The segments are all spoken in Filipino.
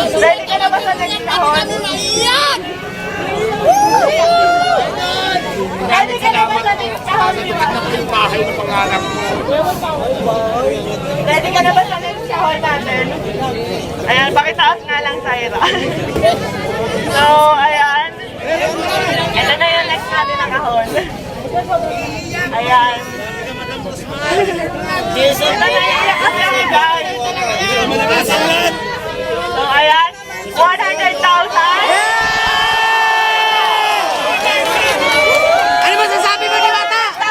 Ready ka na ba sa next kahon? Ready ka na ba sa next kahon? Yung bahay na pangarap mo. Ready ka na ba sa next kahon natin? Ayan, pakitaas nga lang sa ira. So, ayan. Ito na yung next natin na kahon. Ayan. Ito na iiyak kasi ang guys. So, ayan. 100,000. Ano masasabi mo, Diwata? 100,000!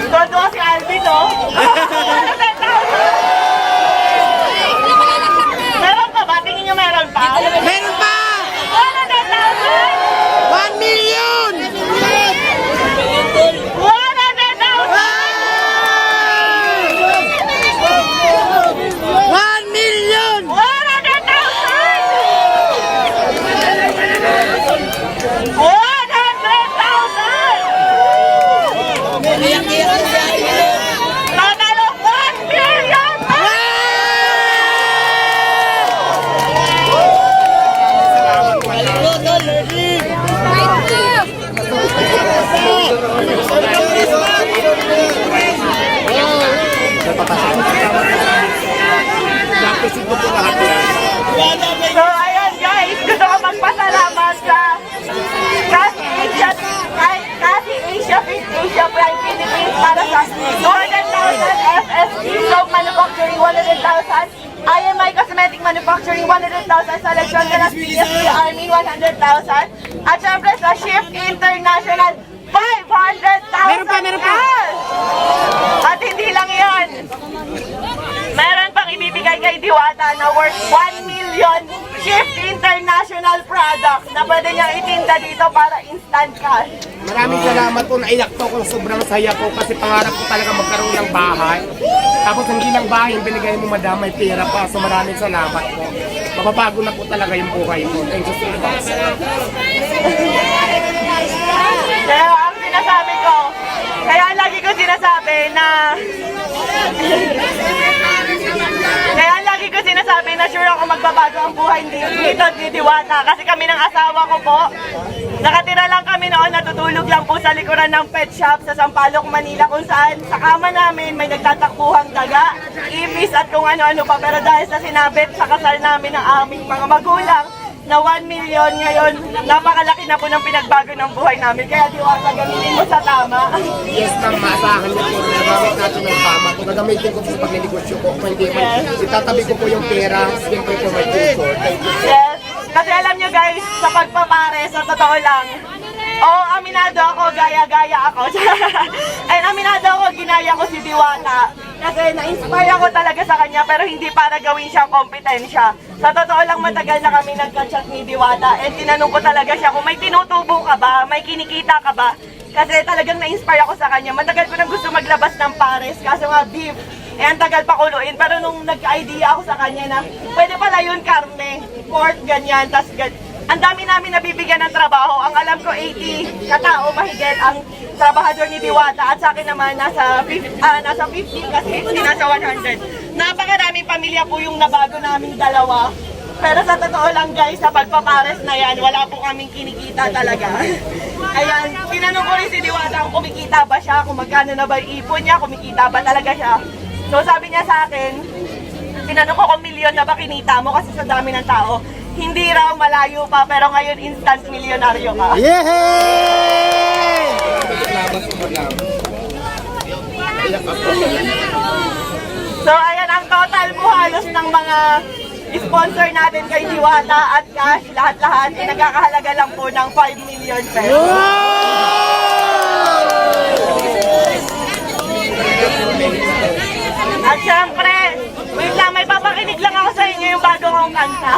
Todo si Alvin, no? 100,000! Meron pa ba? Tingin nyo meron pa? Meron pa! 100,000! 1 million! 1 million! 100,000! So, ayan guys, gusto ko magpasalamat sa Asia Prime Philippines para sa 200,000, FSC Soap Manufacturing 100,000, IMI Cosmetic Manufacturing 100,000, sa Lechon Ganas PSP Army 100,000, at syempre sa Shift International 500,000! Meron pa! Yes! At hindi lang yan. Meron pang ibibigay kay Diwata na worth 1 million Shift International products na pwede niyang itinda dito para instant cash. Maraming salamat po, naiyak to ko, sobrang saya ko kasi pangarap ko talaga magkaroon ng bahay. Tapos hindi lang bahay, yung binigay mo madam, may pera pa. So maraming salamat po. Mapapago na po talaga yung buhay ko. Thank you so much. Kaya ang sinasabi ko, kaya lagi ko sinasabi na sure ako magbabago ang buhay dito ni Diwata. Kasi kami ng asawa ko po, nakatira lang kami noon, natutulog lang po sa likuran ng pet shop sa Sampaloc, Manila, kung saan sa kama namin may nagtatakbuhang daga, ibis at kung ano-ano pa. Pero dahil sa sinabit sa kasal namin ng aming mga magulang, na 1 million ngayon, napakalaki na po ng pinagbago ng buhay namin. Kaya Diwata, gamitin mo sa tama. Yes ma'am, maasahan niyo po. Nagamit natin ng tama. Kung nagamitin ko po sa pagnegosyo ko, kung hindi po, itatabi ko po yung pera, siyempre po may tutor. Thank you. Yes. Kasi alam nyo guys, sa pagpapare, sa totoo lang, aminado ako, gaya-gaya ako. Ay, aminado ako, ginaya ko si Diwata. Kasi na-inspire ako talaga sa kanya, pero hindi para gawin siyang kompetensya. Sa totoo lang, matagal na kami nagka-chat ni Diwata. And tinanong ko talaga siya kung may tinutubong ka ba, may kinikita ka ba. Kasi talagang na-inspire ako sa kanya. Matagal ko nang gusto maglabas ng pares, kaso nga beef. Eh, ang tagal pa kuluin. Pero nung nagka-idea ako sa kanya na, pwede pala yun karne, pork, ganyan, tas ang dami namin nabibigyan ng trabaho. Ang alam ko 80 katao mahigit ang trabahador ni Diwata at sa akin naman nasa 50 kasi 50 nasa 100. Napakaraming pamilya po yung nabago naming dalawa. Pero sa totoo lang guys, sa pagpapares na yan, wala po kaming kinikita talaga. Ayan, tinanong ko rin si Diwata kung kumikita ba siya, kung magkano na ba yung ipon niya, kumikita ba talaga siya. So sabi niya sa akin, tinanong ko kung milyon na ba kinita mo kasi sa dami ng tao. Hindi raw, malayo pa, pero ngayon instant milyonaryo ka. Yehey! So ayan, ang total po halos ng mga sponsor natin kay Diwata at cash, lahat-lahat, nagkakahalaga lang po ng 5 million pesos. At syempre, wait lang, may papakinig lang ako sa inyo yung bago kong kanta.